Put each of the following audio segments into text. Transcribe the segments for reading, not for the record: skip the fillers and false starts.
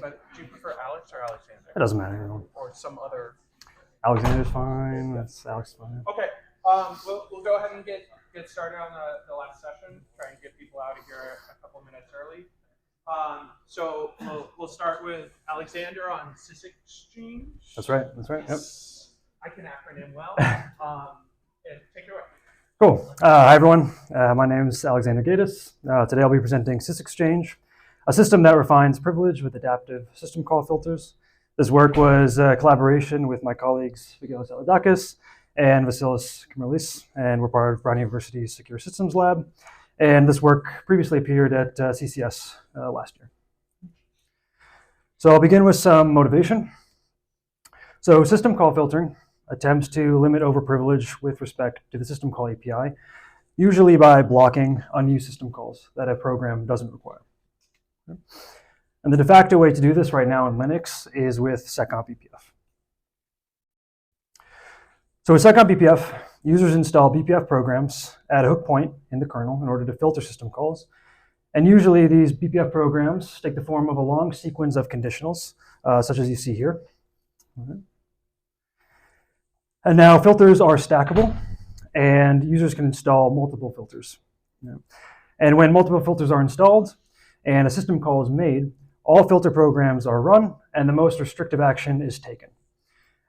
But do you prefer Alex or Alexander? It doesn't matter. Everyone. Or some other? Alexander's fine. That's Alex fine. Okay. We'll go ahead and get started on the last session. Try and get people out of here a couple minutes early. So we'll start with Alexander on SysXCHG. That's right. That's right. Yep. I can acronym well. And take it away. Cool. Hi, everyone. My name is Alexander Gaidis. Today I'll be presenting SysXCHG, a system that refines privilege with adaptive system call filters. This work was a collaboration with my colleagues Gaidis and Vasilis Kmerlis, and we're part of Brown University's Secure Systems Lab. And this work previously appeared at CCS last year. So I'll begin with some motivation. So system call filtering attempts to limit overprivilege with respect to the system call API, usually by blocking unused system calls that a program doesn't require. And the de facto way to do this right now in Linux is with seccomp BPF. So with seccomp BPF, users install BPF programs at a hook point in the kernel in order to filter system calls. And usually these BPF programs take the form of a long sequence of conditionals, such as you see here. And now filters are stackable, and users can install multiple filters. And when multiple filters are installed and a system call is made, all filter programs are run, and the most restrictive action is taken.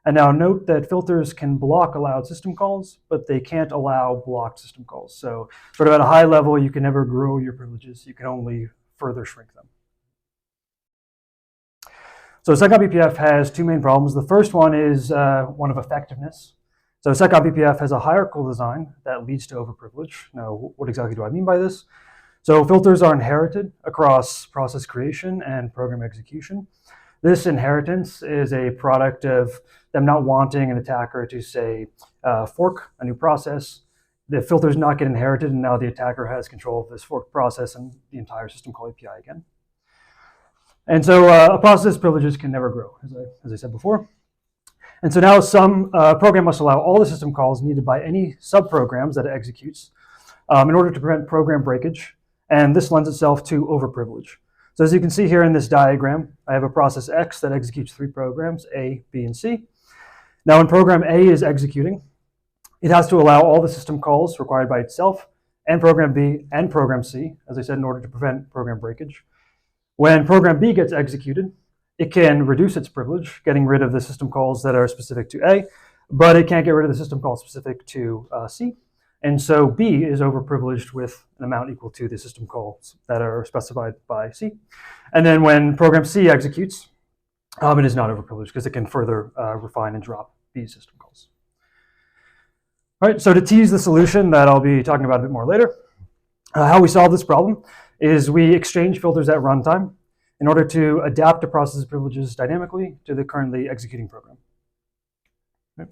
And now note that filters can block allowed system calls, but they can't allow blocked system calls. So sort of at a high level, you can never grow your privileges. You can only further shrink them. So seccomp BPF has two main problems. The first one is one of effectiveness. So seccomp BPF has a hierarchical design that leads to overprivilege. Now, what exactly do I mean by this? So filters are inherited across process creation and program execution. This inheritance is a product of them not wanting an attacker to, say, fork a new process. The filters not get inherited, and now the attacker has control of this forked process and the entire system call API again. And so a process privileges can never grow, as I said before. And so now some program must allow all the system calls needed by any subprograms that it executes in order to prevent program breakage. And this lends itself to overprivilege. So as you can see here in this diagram, I have a process X that executes three programs, A, B, and C. Now when program A is executing, it has to allow all the system calls required by itself and program B and program C, as I said, in order to prevent program breakage. When program B gets executed, it can reduce its privilege, getting rid of the system calls that are specific to A, but it can't get rid of the system calls specific to C. And so B is overprivileged with an amount equal to the system calls that are specified by C. And then when program C executes, it is not overprivileged because it can further refine and drop B's system calls. All right, so to tease the solution that I'll be talking about a bit more later, how we solve this problem is we exchange filters at runtime in order to adapt the process privileges dynamically to the currently executing program. Okay.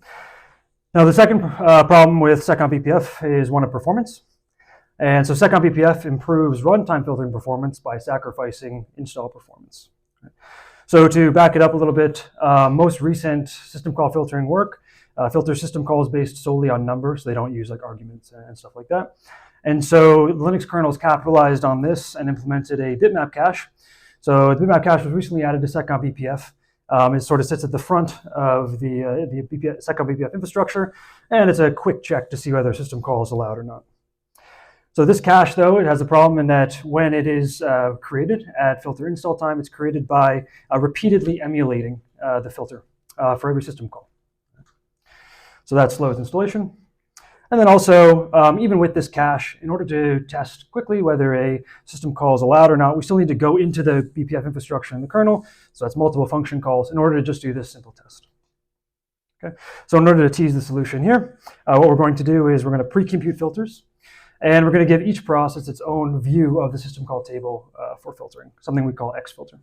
Now the second problem with seccomp BPF is one of performance. And so seccomp BPF improves runtime filtering performance by sacrificing install performance. Okay. So to back it up a little bit, most recent system call filtering work filters system calls based solely on numbers. They don't use like arguments and stuff like that. And so Linux kernels capitalized on this and implemented a bitmap cache. So the bitmap cache was recently added to seccomp BPF. It sort of sits at the front of the seccomp BPF infrastructure, and it's a quick check to see whether a system call is allowed or not. So this cache, though, it has a problem in that when it is created at filter install time, it's created by repeatedly emulating the filter for every system call. So that slows installation. And then also, even with this cache, in order to test quickly whether a system call is allowed or not, we still need to go into the BPF infrastructure in the kernel. So that's multiple function calls in order to just do this simple test. Okay. So in order to tease the solution here, what we're going to do is we're going to pre-compute filters, and we're going to give each process its own view of the system call table for filtering, something we call xfilter.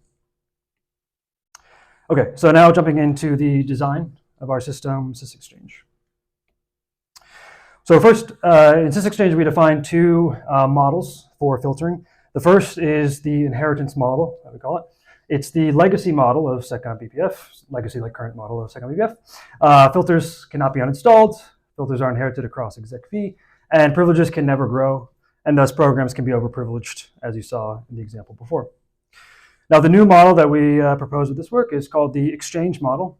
Okay, so now jumping into the design of our system, SysXCHG. So first, in SysXCHG, we define two models for filtering. The first is the inheritance model, that we call it. It's the legacy model of seccomp BPF, legacy like current model of seccomp BPF. Filters cannot be uninstalled. Filters are inherited across exec v, and privileges can never grow, and thus programs can be overprivileged, as you saw in the example before. Now, the new model that we propose with this work is called the exchange model.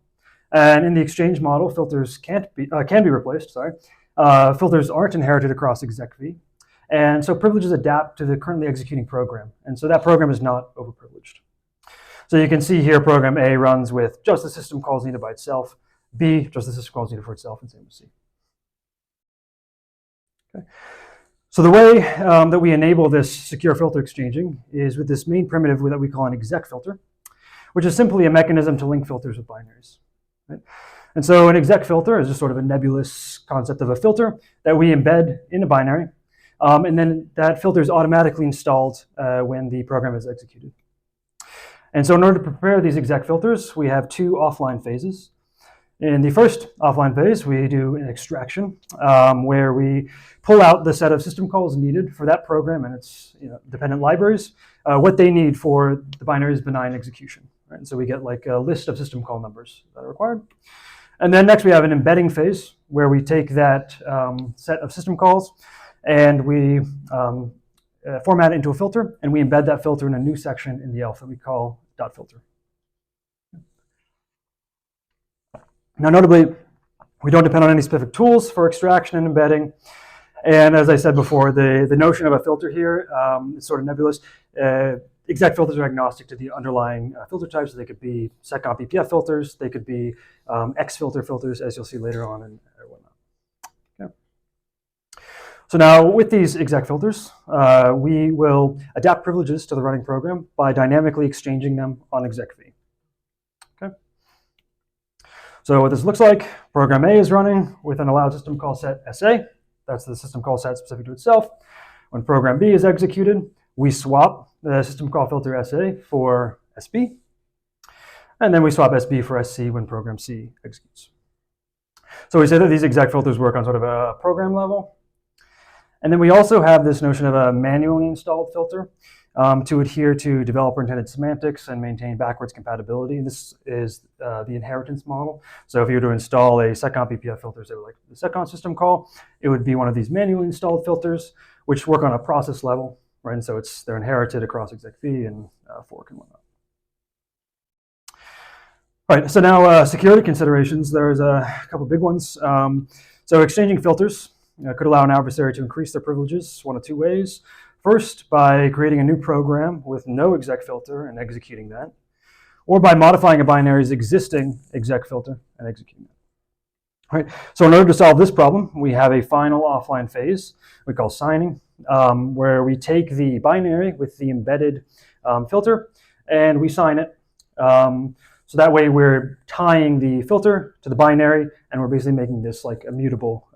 And in the exchange model, filters can be replaced. Filters aren't inherited across exec-v. And so privileges adapt to the currently executing program. And so that program is not overprivileged. So you can see here program A runs with just the system calls needed by itself, B, just the system calls needed for itself, and same with C. Okay. So the way that we enable this secure filter exchanging is with this main primitive that we call an exec filter, which is simply a mechanism to link filters with binaries. Right? And so an exec filter is just sort of a nebulous concept of a filter that we embed in a binary, and then that filter is automatically installed when the program is executed. And so in order to prepare these exec filters, we have two offline phases. In the first offline phase, we do an extraction where we pull out the set of system calls needed for that program and its dependent libraries, what they need for the binary's benign execution. Right? So we get like a list of system call numbers that are required. And then next we have an embedding phase where we take that set of system calls and we format it into a filter, and we embed that filter in a new section in the ELF that we call .filter. Now, notably, we don't depend on any specific tools for extraction and embedding. And as I said before, the notion of a filter here is sort of nebulous. Exec filters are agnostic to the underlying filter types. So they could be seccomp BPF filters. They could be X filter filters, as you'll see later on and whatnot. Okay. So now with these exec filters, we will adapt privileges to the running program by dynamically exchanging them on exec-v. Okay. So what this looks like, program A is running with an allowed system call set SA. That's the system call set specific to itself. When program B is executed, we swap the system call filter SA for SB. And then we swap SB for SC when program C executes. So we say that these exec filters work on sort of a program level. And then we also have this notion of a manually installed filter to adhere to developer-intended semantics and maintain backwards compatibility. This is the inheritance model. So if you were to install a seccomp BPF filter, say like the seccomp system call, it would be one of these manually installed filters, which work on a process level, right? And so they're inherited across exec-v and fork and whatnot. All right, so now security considerations. There's a couple big ones. So exchanging filters could allow an adversary to increase their privileges one of two ways. First, by creating a new program with no exec filter and executing that, or by modifying a binary's existing exec filter and executing it. All right. So in order to solve this problem, we have a final offline phase we call signing, where we take the binary with the embedded filter and we sign it. So that way we're tying the filter to the binary and we're basically making this like immutable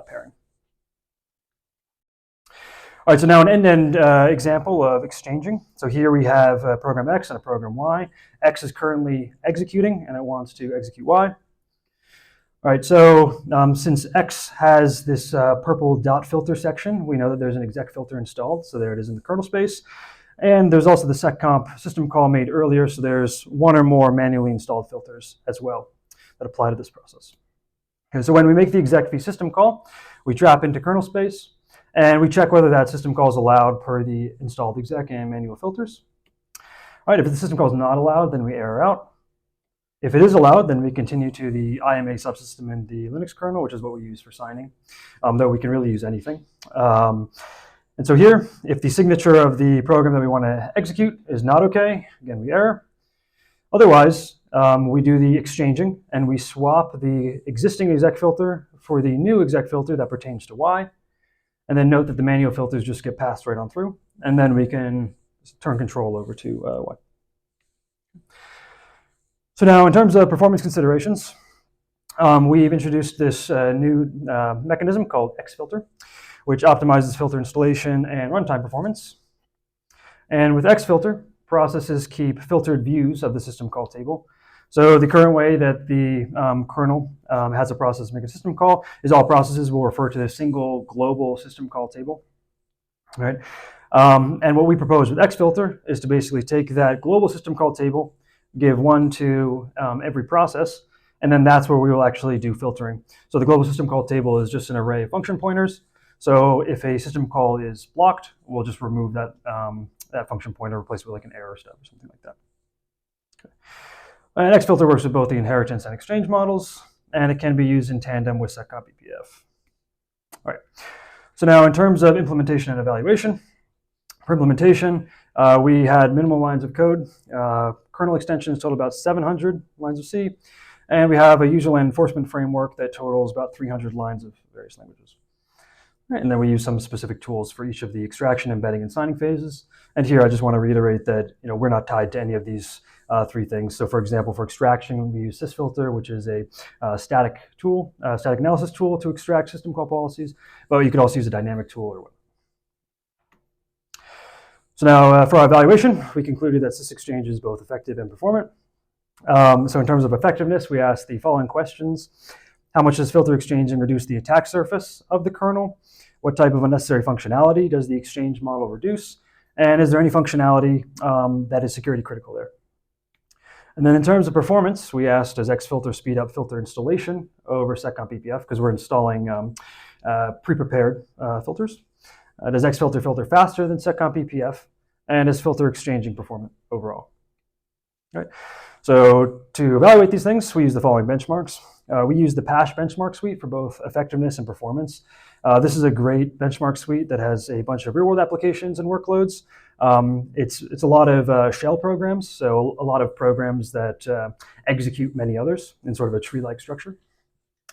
pairing. All right, so now an end-to-end example of exchanging. So here we have a program X and a program Y. X is currently executing and it wants to execute Y. All right, so since X has this purple .filter section, we know that there's an exec filter installed. So there it is in the kernel space. And there's also the seccomp system call made earlier. So there's one or more manually installed filters as well that apply to this process. Okay, so when we make the exec-v system call, we drop into kernel space. And we check whether that system call is allowed per the installed exec and manual filters. All right, if the system call is not allowed, then we error out. If it is allowed, then we continue to the IMA subsystem in the Linux kernel, which is what we use for signing, though we can really use anything. And so here, if the signature of the program that we want to execute is not okay, again, we error. Otherwise, we do the exchanging, and we swap the existing exec filter for the new exec filter that pertains to Y. And then note that the manual filters just get passed right on through. And then we can turn control over to Y. So now in terms of performance considerations, we've introduced this new mechanism called xfilter, which optimizes filter installation and runtime performance. And with xfilter, processes keep filtered views of the system call table. So the current way that the kernel has a process make a system call is all processes will refer to the single global system call table, right? And what we propose with xfilter is to basically take that global system call table, give one to every process, and then that's where we will actually do filtering. So the global system call table is just an array of function pointers. So if a system call is blocked, we'll just remove that, that function pointer, replace it with like an error stub or something like that. Okay. And xfilter works with both the inheritance and exchange models, and it can be used in tandem with SecComp-BPF. All right. So now in terms of implementation and evaluation, for implementation, we had minimal lines of code. Kernel extensions total about 700 lines of C, and we have a usual enforcement framework that totals about 300 lines of various languages. Right, and then we use some specific tools for each of the extraction, embedding, and signing phases. And here I just want to reiterate that we're not tied to any of these three things. So for example, for extraction, we use SysFilter, which is a static tool, static analysis tool to extract system call policies, but you could also use a dynamic tool or whatever. So now for our evaluation, we concluded that SysXCHG is both effective and performant. So in terms of effectiveness, we asked the following questions. How much does filter exchanging reduce the attack surface of the kernel? What type of unnecessary functionality does the exchange model reduce? And is there any functionality that is security critical there? And then in terms of performance, we asked, does xfilter speed up filter installation over SecComp-BPF? Because we're installing pre-prepared filters. Does xfilter filter faster than SecComp-BPF? And is filter exchanging performant overall? All right. So to evaluate these things, we use the following benchmarks. We use the PASH benchmark suite for both effectiveness and performance. This is a great benchmark suite that has a bunch of real-world applications and workloads. It's a lot of shell programs, so a lot of programs that execute many others in sort of a tree-like structure.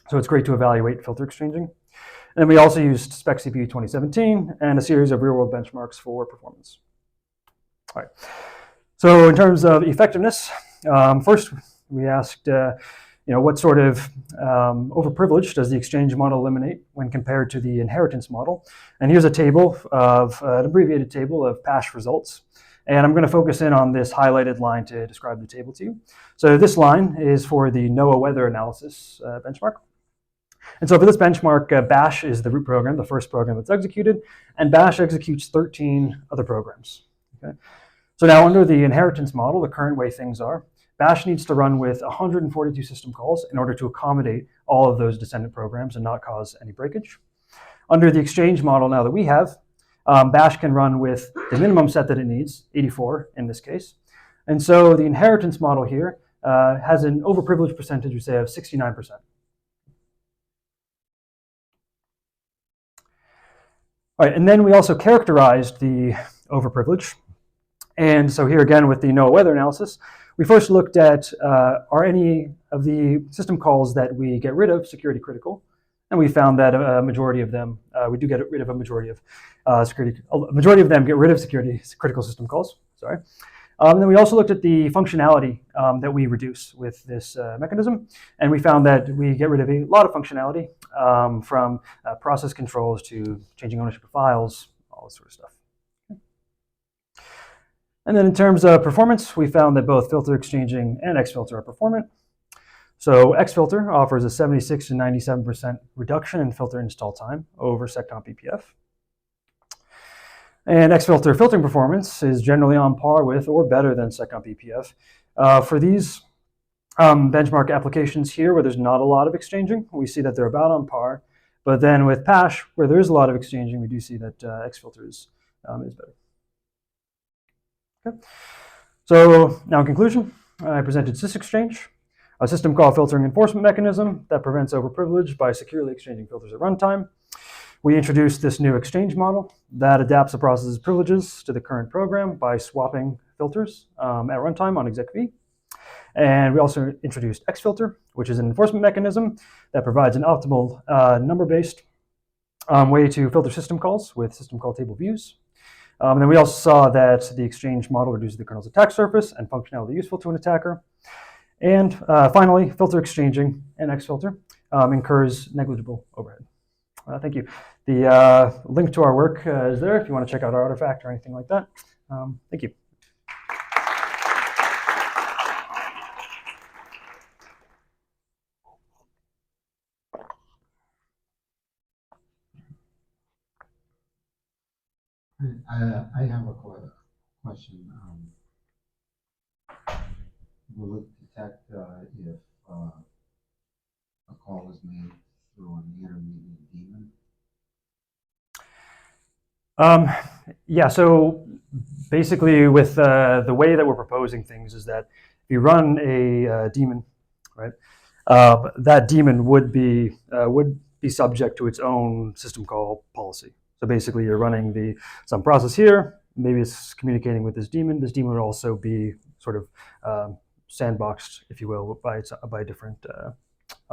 So it's great to evaluate filter exchanging. And then we also used SpecCPU 2017 and a series of real-world benchmarks for performance. All right. So in terms of effectiveness, first we asked, what sort of overprivilege does the exchange model eliminate when compared to the inheritance model? And here's a table of an abbreviated table of PASH results. And I'm going to focus in on this highlighted line to describe the table to you. So this line is for the NOAA weather analysis benchmark. And so for this benchmark, bash is the root program, the first program that's executed, and bash executes 13 other programs. Okay? So now under the inheritance model, the current way things are, bash needs to run with 142 system calls in order to accommodate all of those descendant programs and not cause any breakage. Under the exchange model now that we have, bash can run with the minimum set that it needs, 84 in this case. And so the inheritance model here has an overprivilege percentage, we say, of 69%. All right, and then we also characterized the overprivilege. And so here again with the NOAA weather analysis, we first looked at are any of the system calls that we get rid of security critical? And we found that a majority of them, we do get rid of a majority of majority of them get rid of security critical system calls, sorry. And then we also looked at the functionality that we reduce with this mechanism. And we found that we get rid of a lot of functionality from process controls to changing ownership of files, all this sort of stuff. And then in terms of performance, we found that both filter exchanging and xfilter are performant. So xfilter offers a 76 to 97% reduction in filter install time over SecComp-BPF. And xfilter filtering performance is generally on par with or better than SecComp-BPF. For these benchmark applications here where there's not a lot of exchanging, we see that they're about on par. But then with PASH, where there is a lot of exchanging, we do see that xfilter is better. Okay. So now in conclusion, I presented SysXCHG, a system call filtering enforcement mechanism that prevents overprivilege by securely exchanging filters at runtime. We introduced this new exchange model that adapts the process's privileges to the current program by swapping filters at runtime on exec-v. And we also introduced xfilter, which is an enforcement mechanism that provides an optimal number-based way to filter system calls with system call table views. And then we also saw that the exchange model reduces the kernel's attack surface and functionality useful to an attacker. And finally, filter exchanging and xfilter incurs negligible overhead. Thank you. The link to our work is there if you want to check out our artifact or anything like that. Thank you. I have a question. Will it detect if a call is made through an intermediate daemon? Yeah, so basically with the way that we're proposing things is that if you run a daemon, right, that daemon would be subject to its own system call policy. So basically you're running some process here, maybe it's communicating with this daemon. This daemon would also be sort of sandboxed, if you will, by a different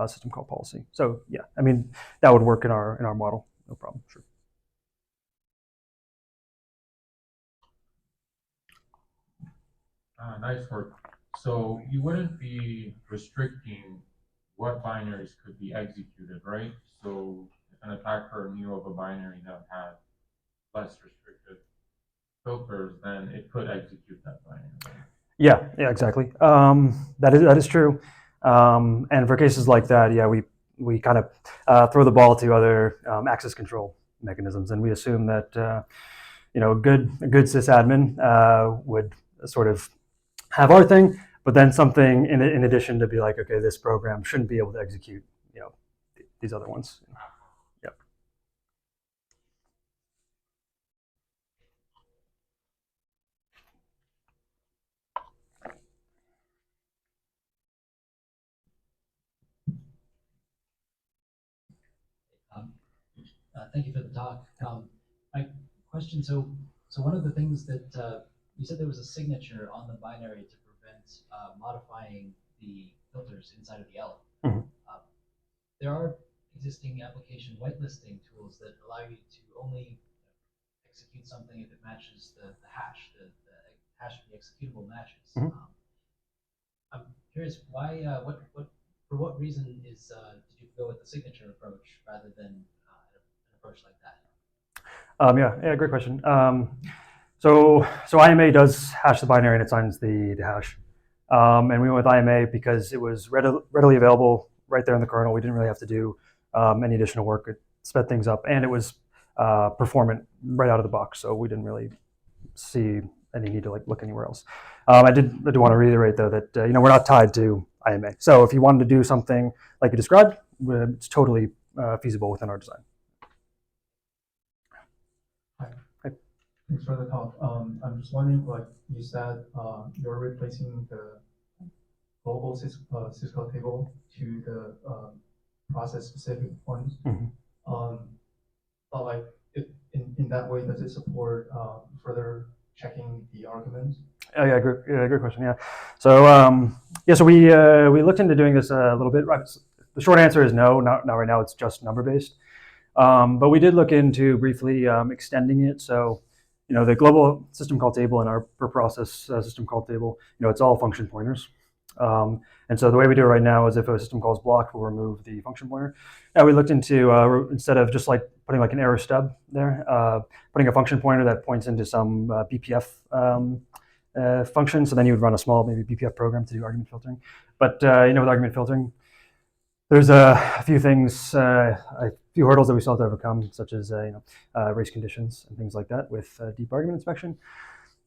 system call policy. So yeah, I mean, that would work in our model, no problem, sure. Nice work. So you wouldn't be restricting what binaries could be executed, right? So if an attacker knew of a binary that had less restricted filters, then it could execute that binary. Right? Yeah, exactly. That is true. And for cases like that, yeah, we kind of throw the ball to other access control mechanisms, and we assume that a good sysadmin would sort of have our thing, but then something in addition to be like, okay, this program shouldn't be able to execute, these other ones. Yep. Thank you for the talk. My question, so one of the things that you said there was a signature on the binary to prevent modifying the filters inside of the element. Mhm. There are existing application whitelisting tools that allow you to only execute something if it matches the hash, the hash of the executable matches. Mhm. I'm curious why, for what reason did you go with the signature approach rather than an approach like that? Yeah, great question. So IMA does hash the binary and it signs the hash. And we went with IMA because it was readily available right there in the kernel. We didn't really have to do any additional work. It sped things up, and it was performant right out of the box. So we didn't really see any need to look anywhere else. I do want to reiterate though that we're not tied to IMA. So if you wanted to do something like you described, it's totally feasible within our design. Thanks for the talk. I'm just wondering, like you said, you're replacing the global syscall table to the process-specific ones. Mm-hmm. But like, in that way, does it support further checking the arguments? Oh yeah, great question. Yeah, so so we looked into doing this a little bit. Right. The short answer is no, not right now. It's just number based. But we did look into briefly extending it. So the global system call table and our per process system call table, it's all function pointers. And so the way we do it right now is if a system call is blocked, we'll remove the function pointer. Now we looked into, instead of just like putting like an error stub there, putting a function pointer that points into some BPF function. So then you would run a small maybe BPF program to do argument filtering. But with argument filtering, there's a few things, a few hurdles that we still have to overcome, such as race conditions and things like that with deep argument inspection.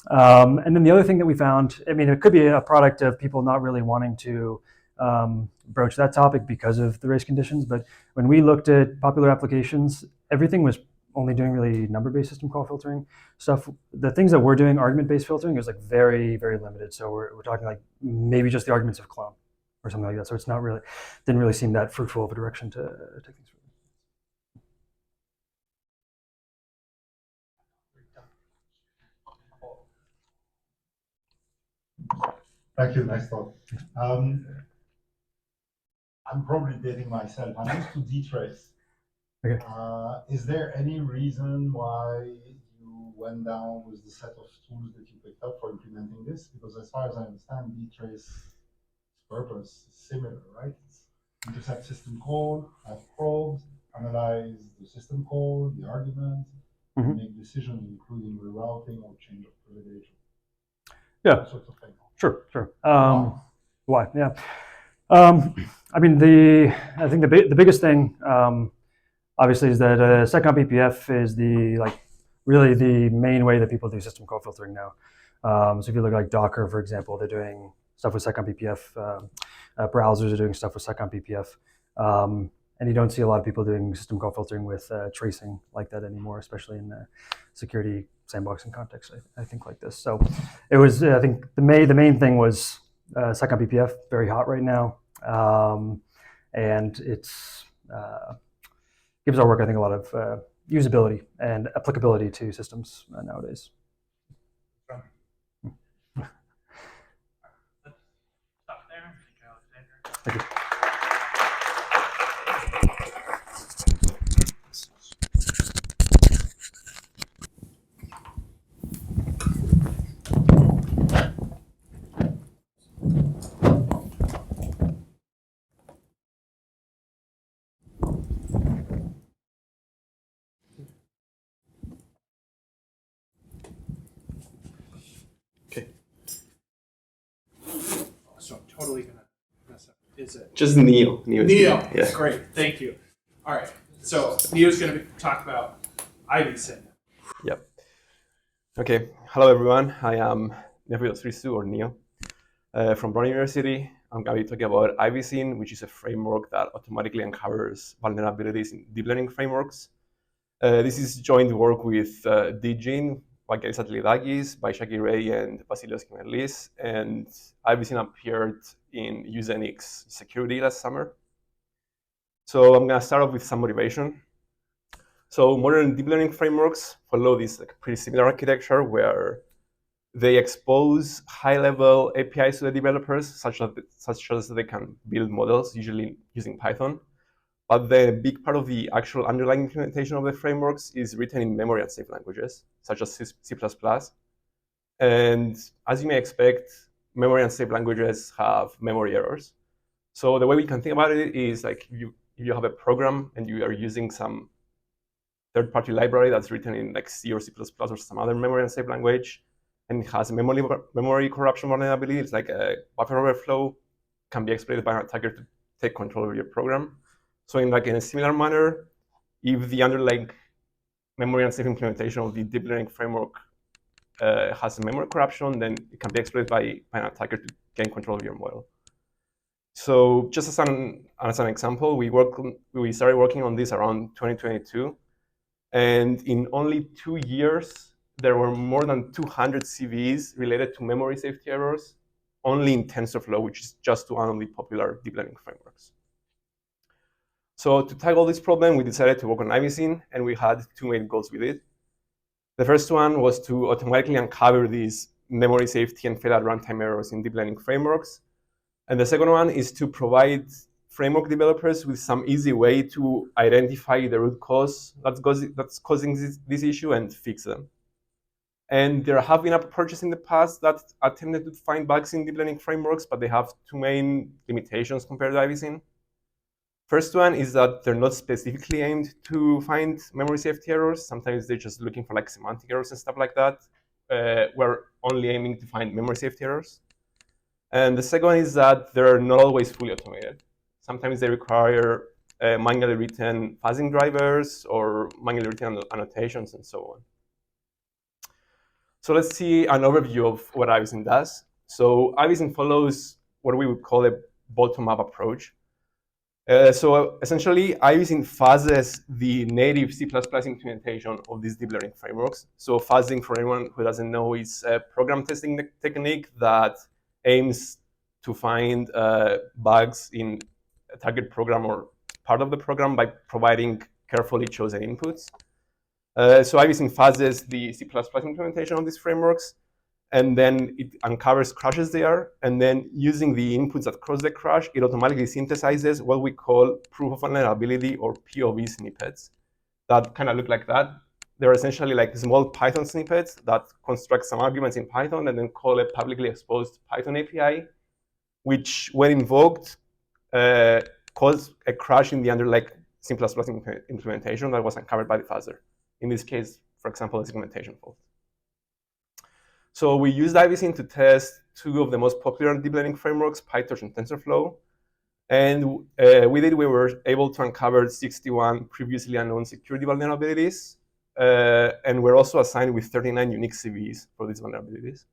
And then the other thing that we found, I mean, it could be a product of people not really wanting to broach that topic because of the race conditions. But when we looked at popular applications, everything was only doing really number-based system call filtering stuff. The things that we're doing, argument-based filtering, is like very, very limited. So we're talking like maybe just the arguments of clone or something like that. So it's not really, didn't really seem that fruitful of a direction to take things further. Thank you, nice talk. I'm probably dating myself. I'm used to dtrace. Okay. Is there any reason why you went down with the set of tools that you picked up for implementing this? Because as far as I understand, dtrace's purpose is similar, right? It's intercept system call, have probes, analyze the system call, the argument, and make decisions, including rerouting or change of privilege. Yeah. That sort of thing. Sure. Why? Yeah. I mean, I think the biggest thing, obviously, is that SecComp BPF is really the main way that people do system call filtering now. So if you look at like Docker, for example, they're doing stuff with SecComp BPF. Browsers are doing stuff with SecComp BPF. And you don't see a lot of people doing system call filtering with tracing like that anymore, especially in the security sandboxing context, I think like this. So it was, I think the main thing was SecOp very hot right now. And it's gives our work, I think, a lot of usability and applicability to systems nowadays. Stop there. Thank you, Alexander. Thank you. So I'm totally gonna mess up. Is it? Just Neo. Neo. Yeah. Great. Thank you. All right. So Neo's gonna talk about IvySyn. Yep. Okay. Hello, everyone. I am Neophytos Christou, or Neo, from Brown University. I'm going to be talking about IvySyn, which is a framework that automatically uncovers vulnerabilities in deep learning frameworks. This is joint work with DGene by Gaidis by Shaki Ray and Vasilios Kimerlis, and IvySyn appeared in SystemSecurity last summer. So I'm going to start off with some motivation. So modern deep learning frameworks follow this pretty similar architecture where they expose high-level APIs to the developers, such as they can build models, usually using Python. But the big part of the actual underlying implementation of the frameworks is written in memory unsafe languages, such as C++. And as you may expect, memory unsafe languages have memory errors. So the way we can think about it is like if you have a program and you are using some third-party library that's written in like C or C++ or some other memory unsafe language, and it has memory corruption vulnerability, it's like a buffer overflow, can be exploited by an attacker to take control of your program. So in a similar manner, if the underlying memory unsafe implementation of the deep learning framework has a memory corruption, then it can be exploited by an attacker to gain control of your model. So just as an example, we started working on this around 2022. And in only 2 years, there were more than 200 CVEs related to memory safety errors, only in TensorFlow, which is just one of the popular deep learning frameworks. So to tackle this problem, we decided to work on IvySyn, and we had two main goals with it. The first one was to automatically uncover these memory safety and fail at runtime errors in deep learning frameworks. And the second one is to provide framework developers with some easy way to identify the root cause that's causing this issue and fix them. And there have been approaches in the past that attempted to find bugs in deep learning frameworks, but they have two main limitations compared to IvySyn. First one is that they're not specifically aimed to find memory safety errors. Sometimes they're just looking for like semantic errors and stuff like that. We're only aiming to find memory safety errors. And the second one is that they're not always fully automated. Sometimes they require manually written fuzzing drivers or manually written annotations and so on. So let's see an overview of what IvySyn does. So IvySyn follows what we would call a bottom-up approach. So essentially, IvySyn fuzzes the native C++ implementation of these deep learning frameworks. So fuzzing, for anyone who doesn't know, is a program testing technique that aims to find bugs in a target program or part of the program by providing carefully chosen inputs. So IvySyn fuzzes the C++ implementation of these frameworks, and then it uncovers crashes there, and then using the inputs that cause the crash, it automatically synthesizes what we call proof of vulnerability or POV snippets that kind of look like that. They're essentially like small Python snippets that construct some arguments in Python and then call a publicly exposed Python API, which when invoked, cause a crash in the underlying C++ implementation that was uncovered by the fuzzer. In this case, for example, a segmentation fault. So we used IvySyn to test two of the most popular deep learning frameworks, PyTorch and TensorFlow. And with it, we were able to uncover 61 previously unknown security vulnerabilities. And we're also assigned with 39 unique CVEs for these vulnerabilities.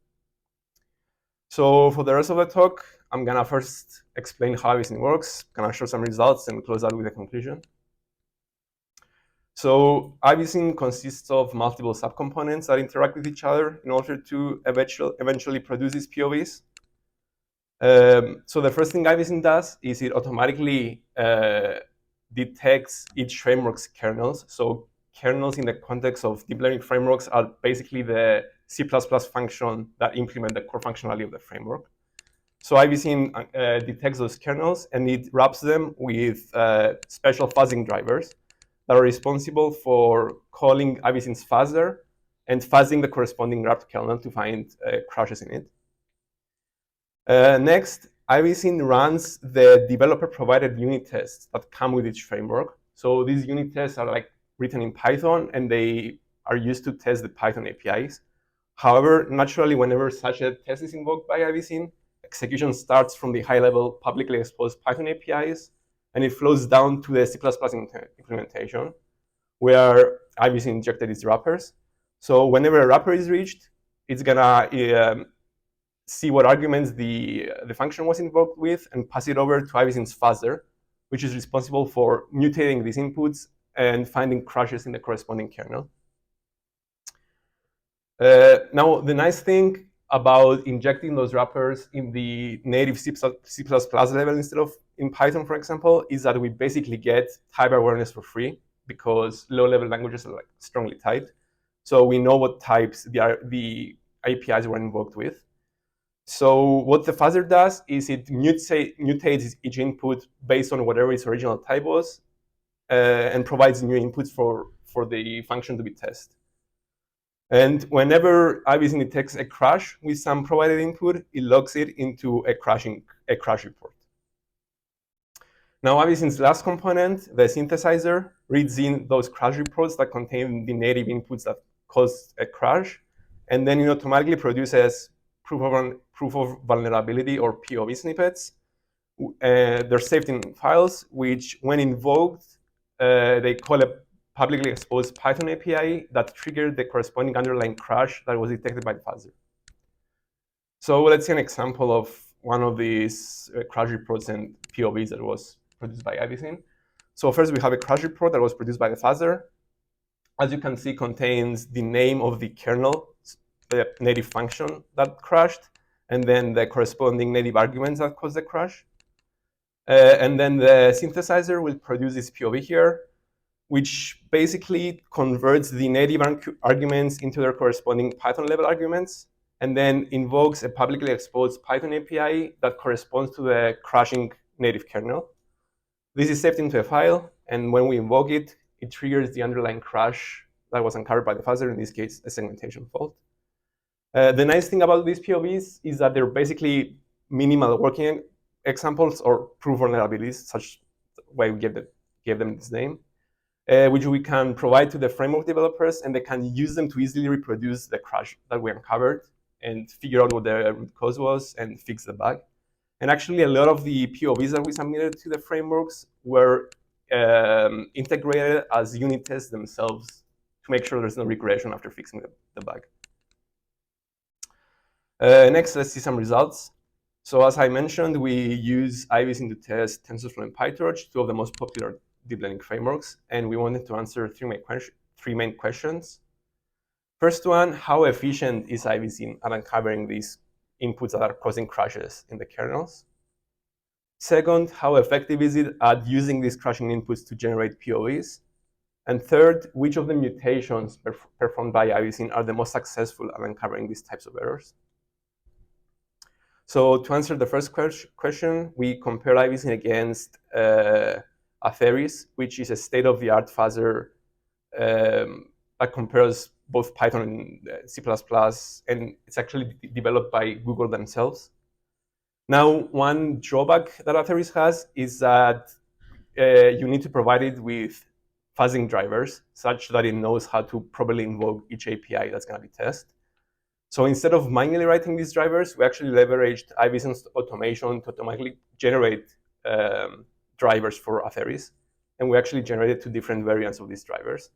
So for the rest of the talk, I'm gonna first explain how IvySyn works, gonna show some results and close out with a conclusion. So IvySyn consists of multiple subcomponents that interact with each other in order to eventually produce these POVs. So the first thing IvySyn does is it automatically detects each framework's kernels. So kernels in the context of deep learning frameworks are basically the C++ function that implement the core functionality of the framework. So IvySyn detects those kernels and it wraps them with special fuzzing drivers that are responsible for calling IvySyn's fuzzer and fuzzing the corresponding wrapped kernel to find crashes in it. Next, IvySyn runs the developer-provided unit tests that come with each framework. So these unit tests are like written in Python, and they are used to test the Python APIs. However, naturally, whenever such a test is invoked by IvySyn, execution starts from the high-level publicly exposed Python APIs, and it flows down to the C++ implementation, where IvySyn injected its wrappers. So whenever a wrapper is reached, it's gonna see what arguments the function was invoked with and pass it over to IvySyn's fuzzer, which is responsible for mutating these inputs and finding crashes in the corresponding kernel. Now, the nice thing about injecting those wrappers in the native C++ level instead of in Python, for example, is that we basically get type awareness for free because low-level languages are like strongly typed. So we know what types the APIs were invoked with. So what the fuzzer does is it mutates each input based on whatever its original type was and provides new inputs for the function to be tested. And whenever IvySyn detects a crash with some provided input, it logs it into a crash report. Now, IvySyn's last component, the synthesizer, reads in those crash reports that contain the native inputs that caused a crash, and then it automatically produces proof of vulnerability or POV snippets. They're saved in files, which when invoked, they call a publicly exposed Python API that triggered the corresponding underlying crash that was detected by the fuzzer. So let's see an example of one of these crash reports and POVs that was produced by IvySyn. So first we have a crash report that was produced by the fuzzer. As you can see, contains the name of the kernel, the native function that crashed, and then the corresponding native arguments that caused the crash. And then the synthesizer will produce this POV here, which basically converts the native arguments into their corresponding Python level arguments, and then invokes a publicly exposed Python API that corresponds to the crashing native kernel. This is saved into a file, and when we invoke it, it triggers the underlying crash that was uncovered by the fuzzer, in this case, a segmentation fault. The nice thing about these POVs is that they're basically minimal working examples or proof vulnerabilities, such why we gave them this name, which we can provide to the framework developers, and they can use them to easily reproduce the crash that we uncovered and figure out what the root cause was and fix the bug. And actually, a lot of the POVs that we submitted to the frameworks were integrated as unit tests themselves to make sure there's no regression after fixing the bug. Next, let's see some results. So as I mentioned, we use IvySyn to test TensorFlow and PyTorch, two of the most popular deep learning frameworks, and we wanted to answer three main questions. First one, how efficient is IvySyn at uncovering these inputs that are causing crashes in the kernels? Second, how effective is it at using these crashing inputs to generate POVs? And third, which of the mutations performed by IvySyn are the most successful at uncovering these types of errors? So to answer the first question, we compared IvySyn against Atheris, which is a state-of-the-art fuzzer that compares both Python and C++, and it's actually developed by Google themselves. Now, one drawback that Atheris has is that you need to provide it with fuzzing drivers such that it knows how to properly invoke each API that's going to be tested. So instead of manually writing these drivers, we actually leveraged IvySyn's automation to automatically generate drivers for Atheris. And we actually generated two different variants of these drivers.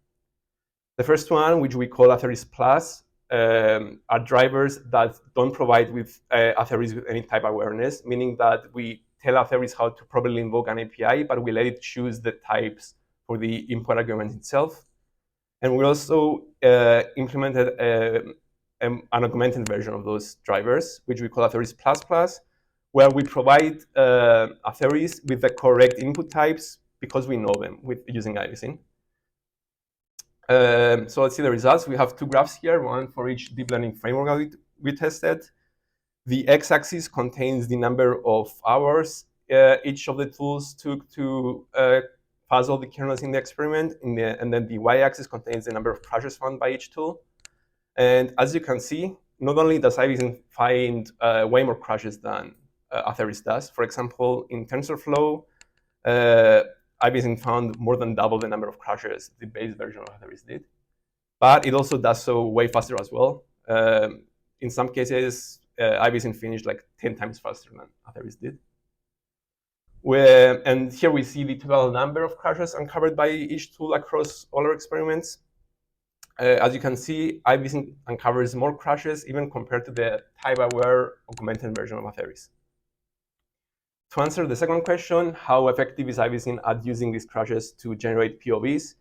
The first one, which we call Atheris Plus, are drivers that don't provide with authorities with any type awareness, meaning that we tell authorities how to properly invoke an API, but we let it choose the types for the input argument itself. And we also implemented an augmented version of those drivers, which we call authorities++, where we provide authorities with the correct input types because we know them with using IvySyn. So let's see the results. We have two graphs here, one for each deep learning framework that we tested. The x-axis contains the number of hours each of the tools took to pass all the kernels in the experiment, and then the y-axis contains the number of crashes found by each tool. And as you can see, not only does IvySyn find way more crashes than authorities does. For example, in TensorFlow, IvySyn found more than double the number of crashes the base version of authorities did. But it also does so way faster as well. In some cases, IvySyn finished like 10 times faster than authorities did. And here we see the total number of crashes uncovered by each tool across all our experiments. As you can see, IvySyn uncovers more crashes even compared to the type-aware augmented version of authorities. To answer the second question, how effective is IvySyn at using these crashes to generate POVs?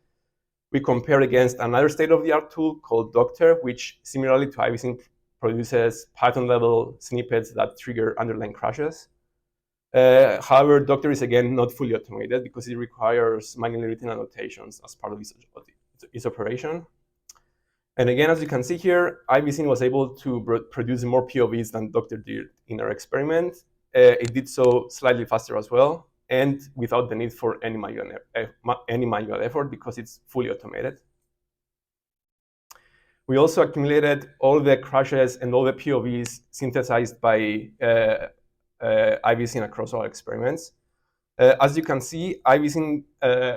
We compare against another state-of-the-art tool called Doctor, which similarly to IvySyn produces Python-level snippets that trigger underlying crashes. However, Doctor is again not fully automated because it requires manually written annotations as part of its operation. And again, as you can see here, IvySyn was able to produce more POVs than Doctor did in our experiment. It did so slightly faster as well, and without the need for any manual effort because it's fully automated. We also accumulated all the crashes and all the POVs synthesized by IvySyn across all experiments. As you can see, IvySyn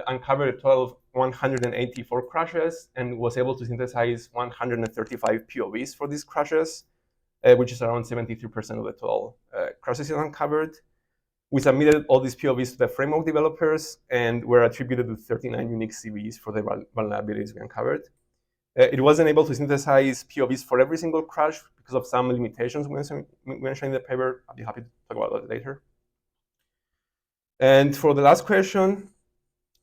uncovered a total of 184 crashes and was able to synthesize 135 POVs for these crashes, which is around 73% of the total crashes it uncovered. We submitted all these POVs to the framework developers and were attributed with 39 unique CVEs for the vulnerabilities we uncovered. It wasn't able to synthesize POVs for every single crash because of some limitations we mentioned in the paper. I'll be happy to talk about that later. And for the last question,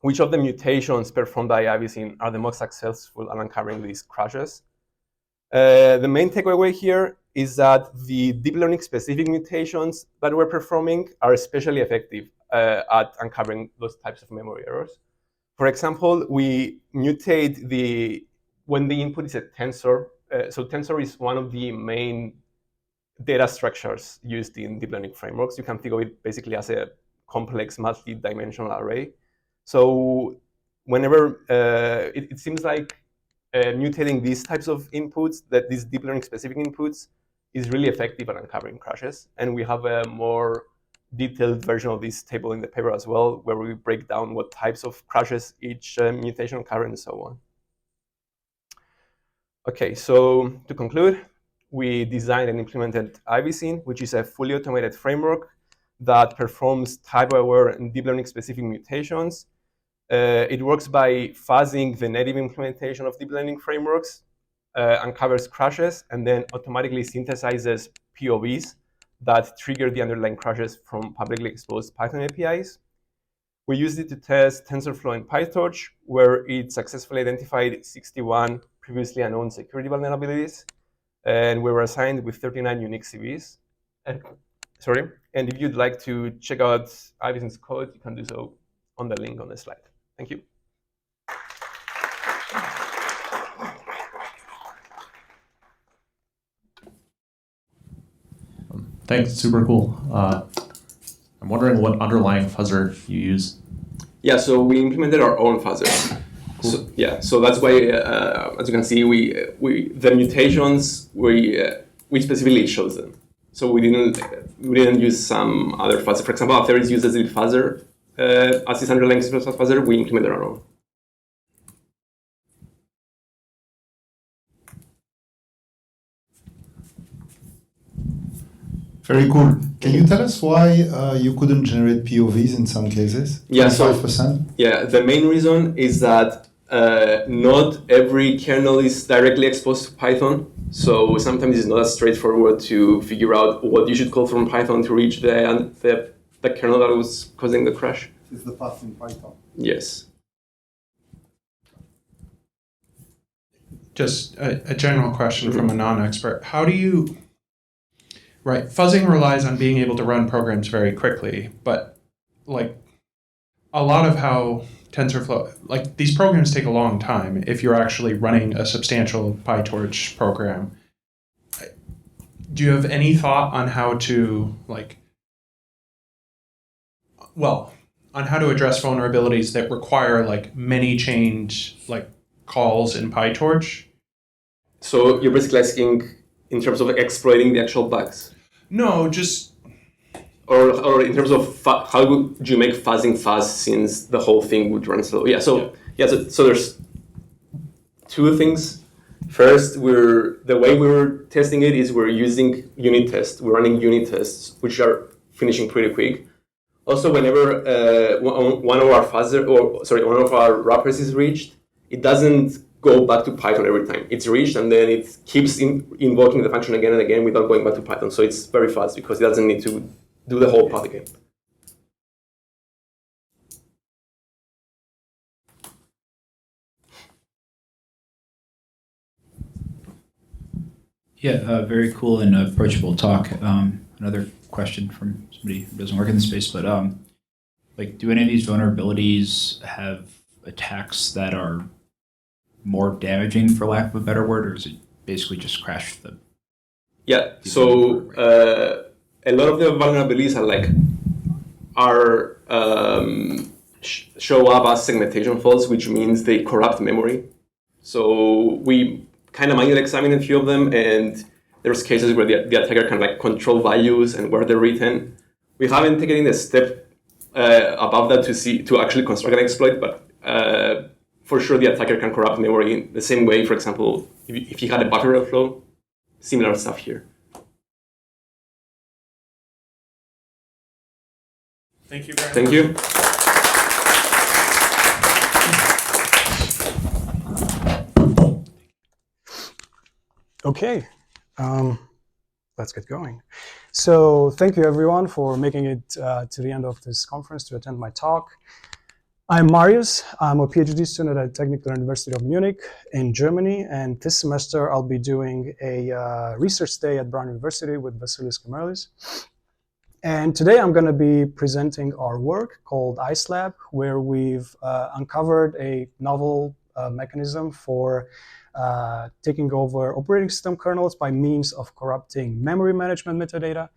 which of the mutations performed by IvySyn are the most successful at uncovering these crashes? The main takeaway here is that the deep learning specific mutations that we're performing are especially effective at uncovering those types of memory errors. For example, we mutate when the input is a tensor. So tensor is one of the main data structures used in deep learning frameworks. You can think of it basically as a complex multi-dimensional array. So whenever it seems like mutating these types of inputs, that these deep learning specific inputs, is really effective at uncovering crashes. And we have a more detailed version of this table in the paper as well, where we break down what types of crashes each mutation uncovered and so on. Okay, so to conclude, we designed and implemented IvySyn, which is a fully automated framework that performs type-aware and deep learning specific mutations. It works by fuzzing the native implementation of deep learning frameworks, uncovers crashes, and then automatically synthesizes POVs that trigger the underlying crashes from publicly exposed Python APIs. We used it to test TensorFlow and PyTorch, where it successfully identified 61 previously unknown security vulnerabilities, and we were assigned with 39 unique CVs. And if you'd like to check out IvySyn's code, you can do so on the link on the slide. Thank you. Thanks, super cool. I'm wondering what underlying fuzzer you use. Yeah, so we implemented our own fuzzer. Cool. So that's why, as you can see, the mutations we specifically chose them. So we didn't use some other fuzzer. For example, after it uses the fuzzer as its underlying C++ fuzzer, we implemented our own. Very cool. Can you tell us why you couldn't generate POVs in some cases? Yeah, 25%? Yeah, the main reason is that not every kernel is directly exposed to Python. So sometimes it's not as straightforward to figure out what you should call from Python to reach the kernel that was causing the crash. Is the path in Python? Yes. Just a general question from a non-expert. How do you, right, fuzzing relies on being able to run programs very quickly, but like a lot of how TensorFlow, like these programs take a long time if you're actually running a substantial PyTorch program. Do you have any thought on how to on how to address vulnerabilities that require like many change calls in PyTorch? So you're basically asking in terms of exploiting the actual bugs? No, just... Or in terms of how would you make fuzzing fast since the whole thing would run slow? So there's two things. First, the way we're testing it is we're using unit tests. We're running unit tests, which are finishing pretty quick. Also, whenever one of our wrappers is reached, it doesn't go back to Python every time. It's reached, and then it keeps invoking the function again and again without going back to Python. So it's very fast because it doesn't need to do the whole path again. Yeah, very cool and approachable talk. Another question from somebody who doesn't work in the space, but do any of these vulnerabilities have attacks that are more damaging, for lack of a better word, or is it basically just crash the? Yeah. So a lot of the vulnerabilities show up as segmentation faults, which means they corrupt memory. So we kind of manually examine a few of them, and there's cases where the attacker can control values and where they're written. We haven't taken a step above that to actually construct an exploit, but for sure the attacker can corrupt memory in the same way. For example, if you had a buffer overflow, similar stuff here. Thank you very much. Thank you. Okay, let's get going. So thank you everyone for making it to the end of this conference to attend my talk. I'm Marius. I'm a PhD student at Technical University of Munich in Germany, and this semester I'll be doing a research stay at Brown University with Vasilis Kamerlis. And today I'm going to be presenting our work called IceLab, where we've uncovered a novel mechanism for taking over operating system kernels by means of corrupting memory management metadata.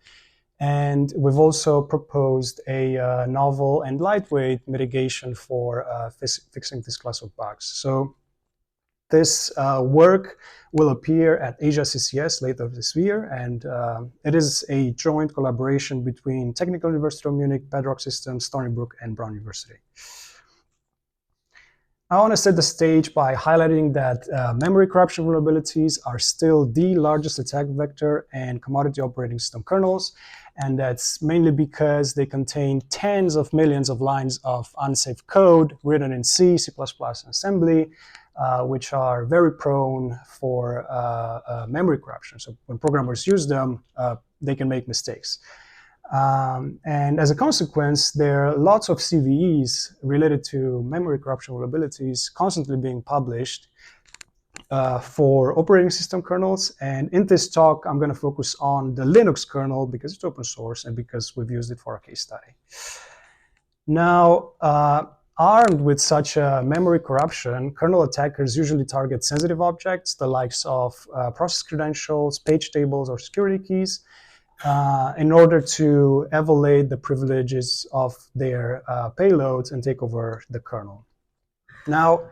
And we've also proposed a novel and lightweight mitigation for fixing this class of bugs. So this work will appear at Asia CCS later this year, and it is a joint collaboration between Technical University of Munich, Bedrock Systems, Stony Brook, and Brown University. I want to set the stage by highlighting that memory corruption vulnerabilities are still the largest attack vector in commodity operating system kernels, and that's mainly because they contain tens of millions of lines of unsafe code written in C, C++, and assembly, which are very prone for memory corruption. So when programmers use them, they can make mistakes. And as a consequence, there are lots of CVEs related to memory corruption vulnerabilities constantly being published for operating system kernels. And in this talk, I'm going to focus on the Linux kernel because it's open source and because we've used it for a case study. Now, armed with such memory corruption, kernel attackers usually target sensitive objects, the likes of process credentials, page tables, or security keys, in order to evaluate the privileges of their payloads and take over the kernel. Now,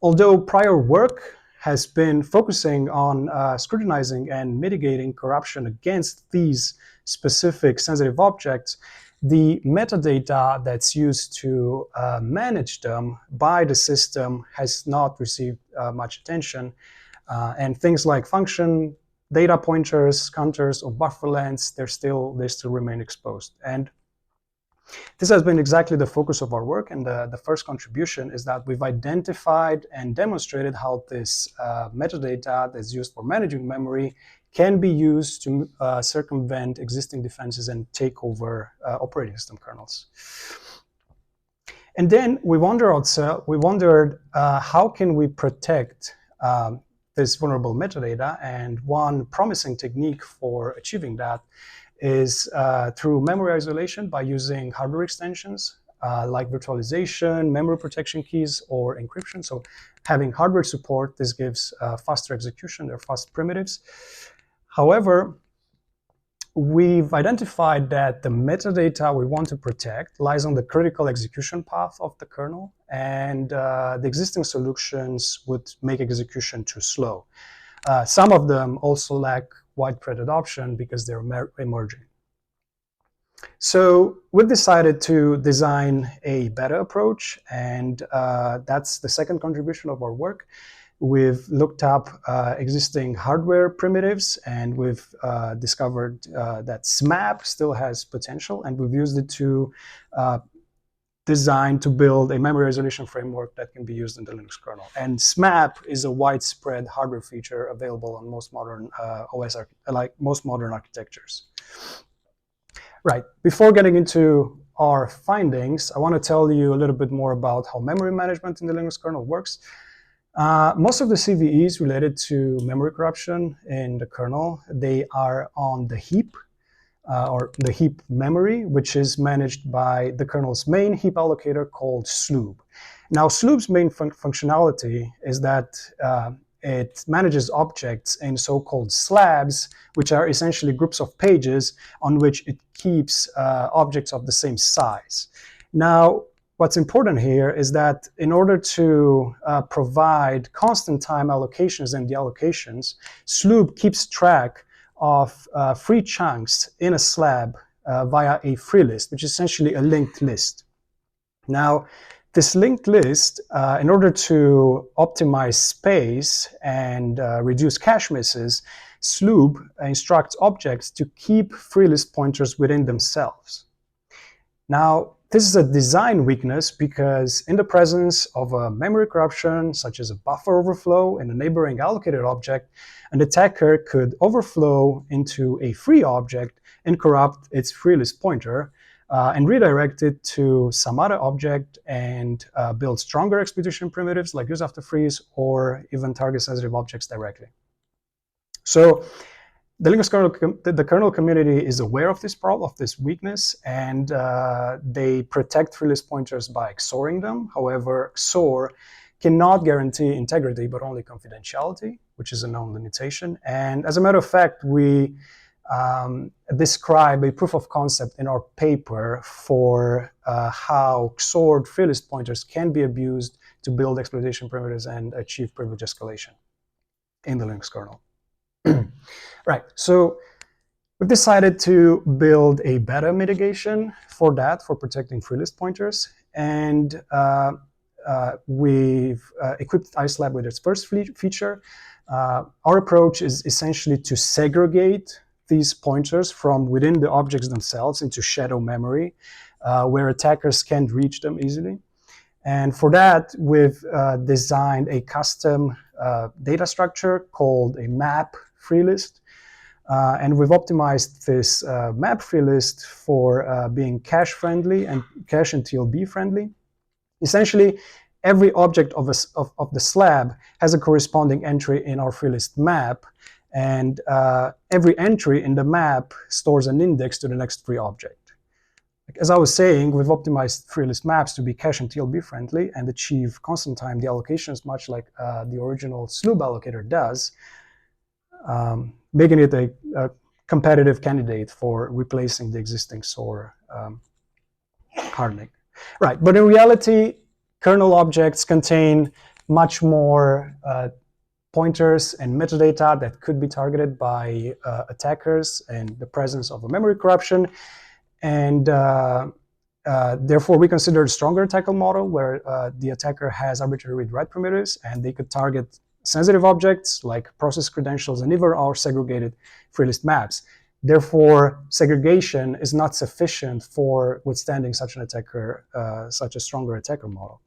although prior work has been focusing on scrutinizing and mitigating corruption against these specific sensitive objects, the metadata that's used to manage them by the system has not received much attention. And things like function, data pointers, counters, or buffer lengths, they still remain exposed. And This has been exactly the focus of our work, and the first contribution is that we've identified and demonstrated how this metadata that's used for managing memory can be used to circumvent existing defenses and take over operating system kernels. And then we wondered how can we protect this vulnerable metadata, and one promising technique for achieving that is through memory isolation by using hardware extensions like virtualization, memory protection keys, or encryption. So having hardware support, this gives faster execution, they're fast primitives. However, we've identified that the metadata we want to protect lies on the critical execution path of the kernel, and the existing solutions would make execution too slow. Some of them also lack widespread adoption because they're emerging. So we've decided to design a better approach, and that's the second contribution of our work. We've looked up existing hardware primitives, and we've discovered that SMAP still has potential, and we've used it to design to build a memory isolation framework that can be used in the Linux kernel. And SMAP is a widespread hardware feature available on most modern most modern architectures. Right, before getting into our findings, I want to tell you a little bit more about how memory management in the Linux kernel works. Most of the CVEs related to memory corruption in the kernel, they are on the heap, or the heap memory, which is managed by the kernel's main heap allocator called sloob. Now, sloob's main functionality is that it manages objects in so-called slabs, which are essentially groups of pages on which it keeps objects of the same size. Now, what's important here is that in order to provide constant time allocations and deallocations, sloob keeps track of free chunks in a slab via a free list, which is essentially a linked list. Now, this linked list, in order to optimize space and reduce cache misses, sloob instructs objects to keep free list pointers within themselves. Now, this is a design weakness because in the presence of a memory corruption, such as a buffer overflow in a neighboring allocated object, an attacker could overflow into a free object and corrupt its free list pointer and redirect it to some other object and build stronger exploitation primitives like use after freeze, or even target sensitive objects directly. So the Linux kernel, the kernel community is aware of this problem, of this weakness, and they protect free list pointers by XORing them. However, XOR cannot guarantee integrity, but only confidentiality, which is a known limitation. And as a matter of fact, we describe a proof of concept in our paper for how XORed free list pointers can be abused to build exploitation primitives and achieve privilege escalation in the Linux kernel. Right, so we've decided to build a better mitigation for that, for protecting free list pointers, and we've equipped iSlab with its first feature. Our approach is essentially to segregate these pointers from within the objects themselves into shadow memory, where attackers can't reach them easily. And for that, we've designed a custom data structure called a map free list. And we've optimized this map free list for being cache friendly and cache and TLB friendly. Essentially, every object of the slab has a corresponding entry in our free list map, and every entry in the map stores an index to the next free object. As I was saying, we've optimized free list maps to be cache and TLB friendly and achieve constant time deallocations, much like the original sloob allocator does, making it a competitive candidate for replacing the existing XOR hardening. Right, but in reality, kernel objects contain much more pointers and metadata that could be targeted by attackers in the presence of a memory corruption. And therefore, we consider a stronger attacker model where the attacker has arbitrary read-write primitives, and they could target sensitive objects like process credentials and even our segregated free list maps. Therefore, segregation is not sufficient for withstanding such an attacker, such a stronger attacker model.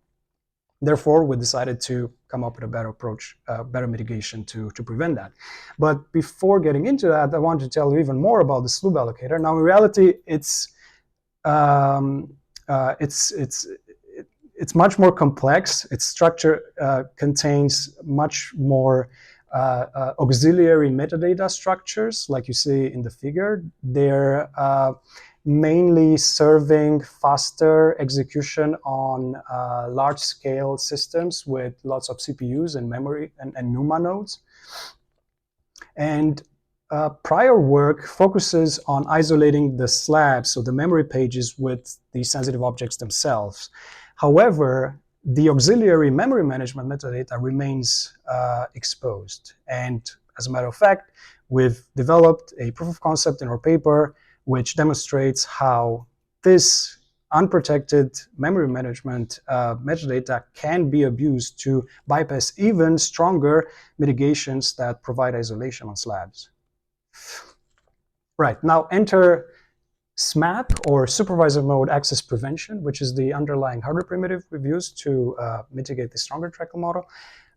Therefore, we decided to come up with a better approach, better mitigation to prevent that. But before getting into that, I want to tell you even more about the sloop allocator. Now, in reality, it's much more complex. Its structure contains much more auxiliary metadata structures, like you see in the figure. They're mainly serving faster execution on large-scale systems with lots of CPUs and memory and NUMA nodes. And prior work focuses on isolating the slabs, so the memory pages with the sensitive objects themselves. However, the auxiliary memory management metadata remains exposed. And as a matter of fact, we've developed a proof of concept in our paper which demonstrates how this unprotected memory management metadata can be abused to bypass even stronger mitigations that provide isolation on slabs. Right, now enter SMAP, or supervisor mode access prevention, which is the underlying hardware primitive we've used to mitigate the stronger tracker model.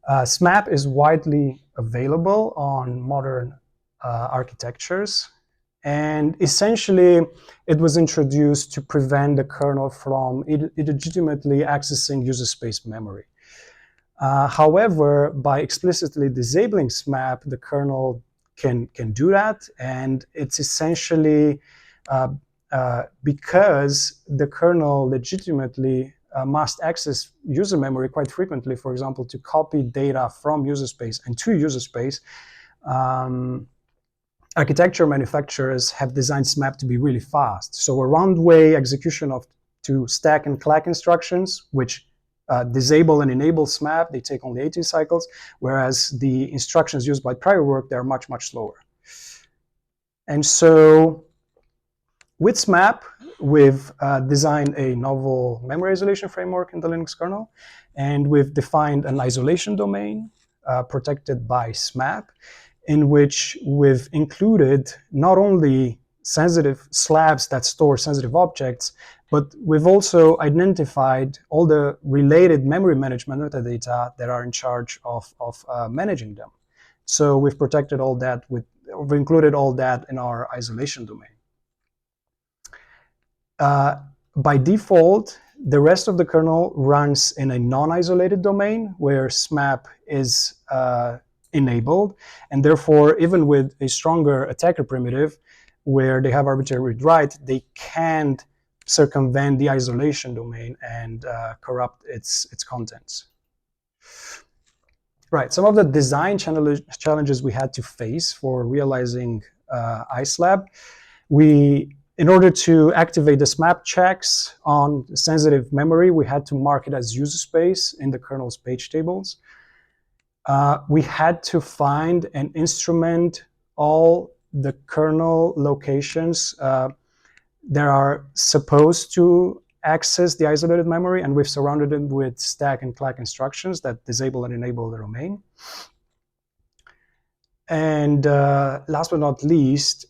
SMAP is widely available on modern architectures. And essentially, it was introduced to prevent the kernel from illegitimately accessing user space memory. However, by explicitly disabling SMAP, the kernel can do that. And it's essentially because the kernel legitimately must access user memory quite frequently, for example, to copy data from user space and to user space. Architecture manufacturers have designed SMAP to be really fast. So a round-way execution of two stack and clack instructions, which disable and enable SMAP, they take only 18 cycles, whereas the instructions used by prior work, they're much, much slower. And so with SMAP, we've designed a novel memory isolation framework in the Linux kernel, and we've defined an isolation domain protected by SMAP, in which we've included not only sensitive slabs that store sensitive objects, but we've also identified all the related memory management metadata that are in charge of managing them. So we've protected all that, we've included all that in our isolation domain. By default, the rest of the kernel runs in a non-isolated domain where SMAP is enabled, and therefore, even with a stronger attacker primitive where they have arbitrary read-write, they can't circumvent the isolation domain and corrupt its contents. Right, some of the design challenges we had to face for realizing iSlab, in order to activate the SMAP checks on sensitive memory, we had to mark it as user space in the kernel's page tables. We had to find and instrument all the kernel locations that are supposed to access the isolated memory, and we've surrounded it with stack and clack instructions that disable and enable the domain. And last but not least,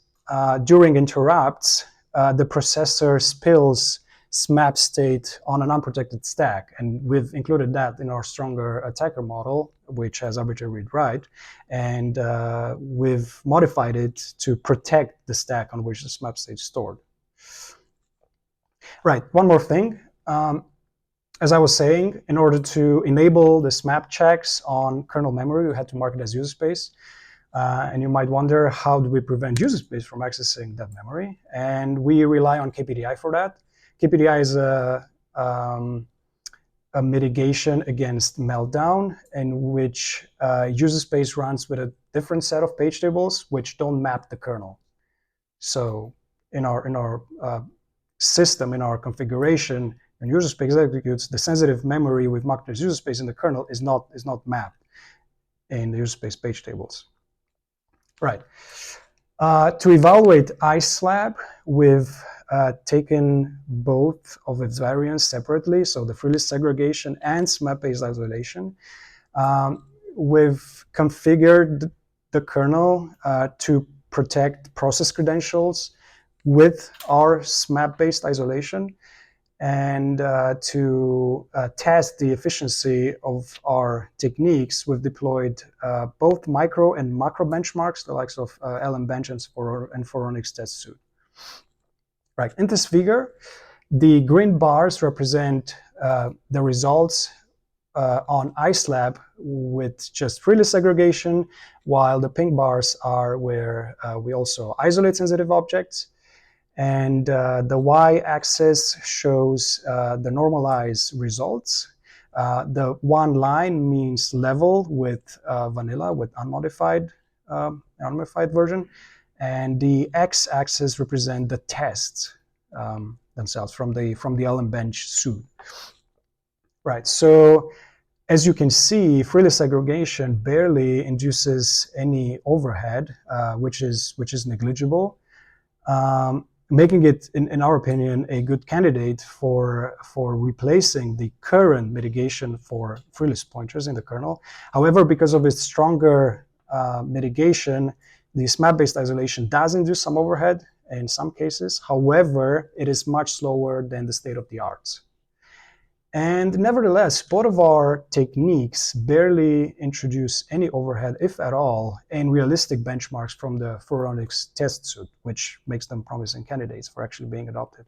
during interrupts, the processor spills SMAP state on an unprotected stack, and we've included that in our stronger attacker model, which has arbitrary read-write, and we've modified it to protect the stack on which the SMAP state is stored. Right, one more thing. As I was saying, in order to enable the SMAP checks on kernel memory, we had to mark it as user space. And you might wonder, how do we prevent user space from accessing that memory? And we rely on KPDI for that. KPDI is a mitigation against meltdown, in which user space runs with a different set of page tables which don't map the kernel. So in our system, in our configuration, when user space executes, the sensitive memory with marked as user space in the kernel is not mapped in the user space page tables. Right. To evaluate iSlab, we've taken both of its variants separately, so the free list segregation and SMAP-based isolation. We've configured the kernel to protect process credentials with our SMAP-based isolation, and to test the efficiency of our techniques, we've deployed both micro and macro benchmarks, the likes of LMBench and Phoronix test suite. Right, in this figure, the green bars represent the results on IceLab with just freely segregation, while the pink bars are where we also isolate sensitive objects. And the y-axis shows the normalized results. The one line means level with vanilla, with unmodified version. And the x-axis represent the tests themselves from the LMBench suite. Right, so as you can see, freely segregation barely induces any overhead, which is negligible. Making it, in our opinion, a good candidate for replacing the current mitigation for freelist pointers in the kernel. However, because of its stronger mitigation, the SMAP-based isolation does induce some overhead in some cases. However, it is much slower than the state-of-the-art. And nevertheless, both of our techniques barely introduce any overhead, if at all, in realistic benchmarks from the Phoronix test suite, which makes them promising candidates for actually being adopted.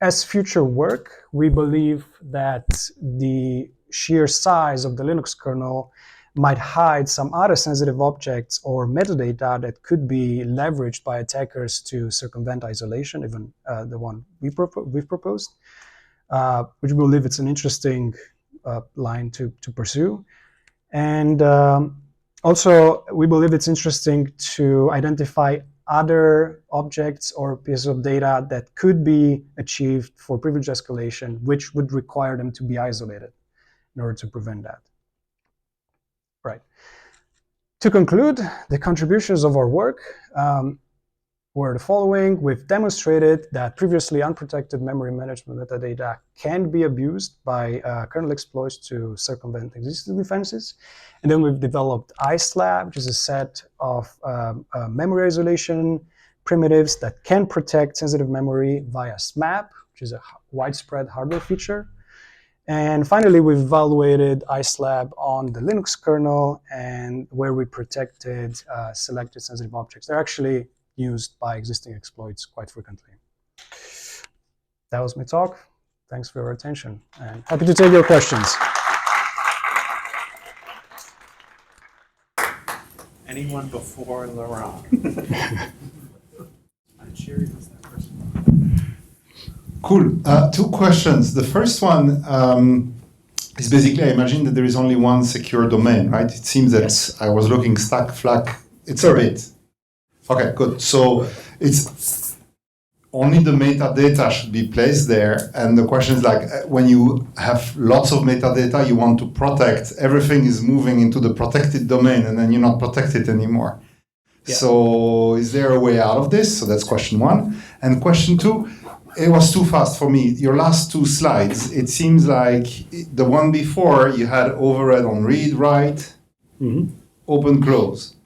As future work, we believe that the sheer size of the Linux kernel might hide some other sensitive objects or metadata that could be leveraged by attackers to circumvent isolation, even the one we've proposed, which we believe it's an interesting line to pursue. And also, we believe it's interesting to identify other objects or pieces of data that could be achieved for privilege escalation, which would require them to be isolated in order to prevent that. Right. To conclude, the contributions of our work were the following. We've demonstrated that previously unprotected memory management metadata can be abused by kernel exploits to circumvent existing defenses. And then we've developed IceLab, which is a set of memory isolation primitives that can protect sensitive memory via SMAP, which is a widespread hardware feature. And finally, we've evaluated IceLab on the Linux kernel, and where we protected selected sensitive objects. They're actually used by existing exploits quite frequently. That was my talk. Thanks for your attention, and happy to take your questions. Anyone before Laurent? Sherry was that first one. Cool. Two questions. The first one is basically, I imagine that there is only one secure domain, right? It seems that yes. I was looking stack flag. It's correct. A bit. Okay, good. So it's only the metadata should be placed there. And the question is like, when you have lots of metadata, you want to protect, everything is moving into the protected domain, and then you're not protected anymore. Yeah. So is there a way out of this? So that's question one. And question two, it was too fast for me. Your last two slides, it seems like the one before you had overhead on read, write, open, close.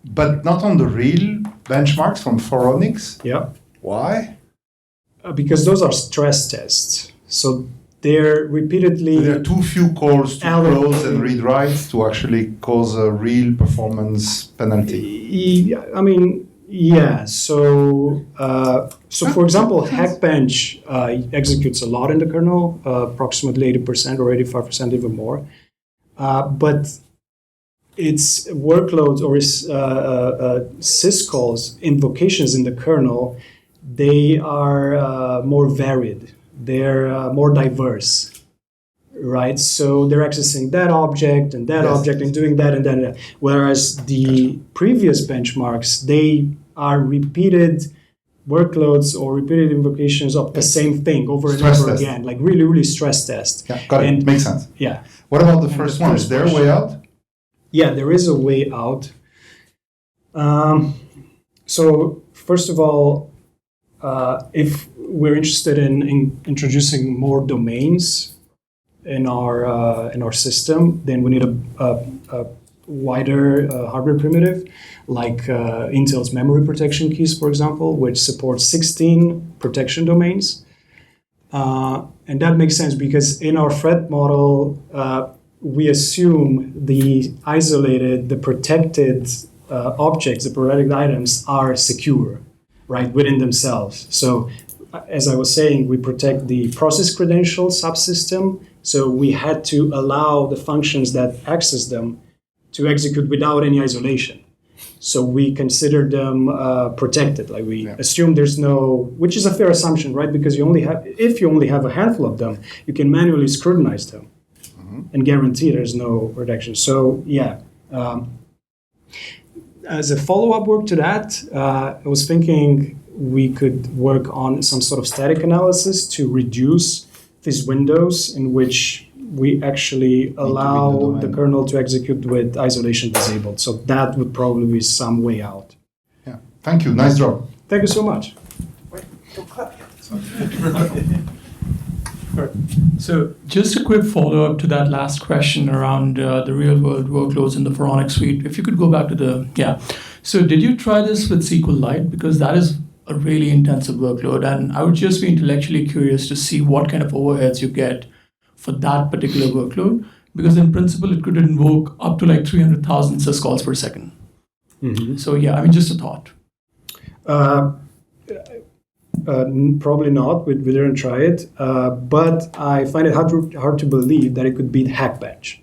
But not on the real benchmarks from Phoronix? Yeah. Why? Because those are stress tests. So they're repeatedly... There are too few calls to close and read write to actually cause a real performance penalty. I mean, yeah. So, for example, Hackbench executes a lot in the kernel, approximately 80% or 85%, even more. But its workloads or its syscalls, invocations in the kernel, they are more varied. They're more diverse, right? So they're accessing that object and that object and doing that and that. Whereas the previous benchmarks, they are repeated workloads or repeated invocations of the same thing over and over again, like really, really stress test. Yeah, got it. Makes sense. Yeah. What about the first one? Is there a way out? Yeah, there is a way out. So first of all, if we're interested in introducing more domains in our system, then we need a wider hardware primitive, like Intel's memory protection keys, for example, which supports 16 protection domains. And that makes sense because in our threat model, we assume the protected objects, the protected items are secure, right, within themselves. So as I was saying, we protect the process credential subsystem. So we had to allow the functions that access them to execute without any isolation. So we consider them protected. Like we assume there's no, which is a fair assumption, right? Because if you only have a handful of them, you can manually scrutinize them and guarantee there's no protection. So yeah. As a follow-up work to that, I was thinking we could work on some sort of static analysis to reduce these windows in which we actually allow the kernel to execute with isolation disabled. So that would probably be some way out. Yeah, thank you. Nice job. Thank you so much. So just a quick follow-up to that last question around the real-world workloads in the Pharonic suite. If you could go back to so did you try this with SQLite? Because that is a really intensive workload, and I would just be intellectually curious to see what kind of overheads you get for that particular workload, because in principle, it could invoke up to like 300,000 syscalls per second. So yeah, I mean, just a thought. Probably not. We didn't try it, but I find it hard to believe that it could beat Hackbench.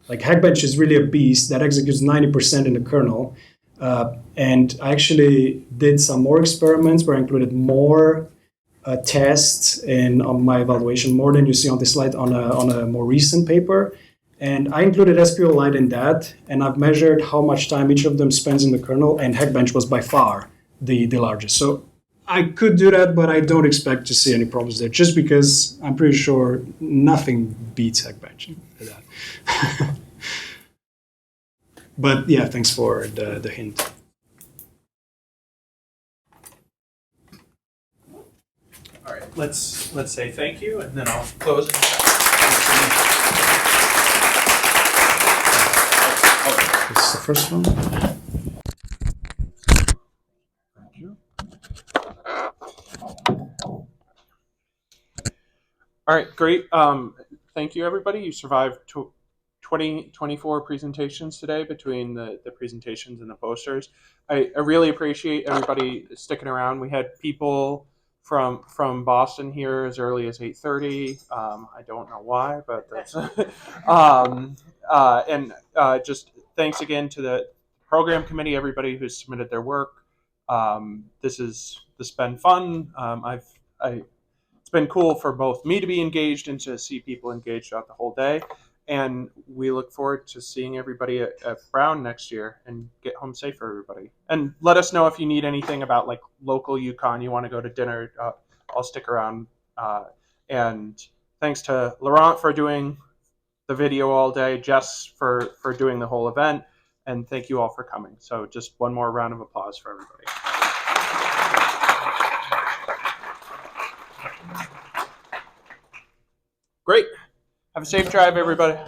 Like Hackbench is really a beast that executes 90% in the kernel, and I actually did some more experiments where I included more tests on my evaluation, more than you see on this slide on a more recent paper. And I included SQLite in that, and I've measured how much time each of them spends in the kernel, and Hackbench was by far the largest. So I could do that, but I don't expect to see any problems there, just because I'm pretty sure nothing beats Hackbench for that. But yeah, thanks for the hint. All right, let's say thank you, and then I'll close. This is the first one. Thank you. All right, great. Thank you, everybody. You survived 24 presentations today between the presentations and the posters. I really appreciate everybody sticking around. We had people from Boston here as early as 8:30. I don't know why, but that's just thanks again to the program committee, everybody who's submitted their work. This has been fun. It's been cool for both me to be engaged and to see people engaged throughout the whole day. And we look forward to seeing everybody at Brown next year, and get home safe for everybody. And let us know if you need anything about like local Yukon, you want to go to dinner. I'll stick around. And thanks to Laurent for doing the video all day, Jess for doing the whole event. And thank you all for coming. So just one more round of applause for everybody. Great. Have a safe drive, everybody.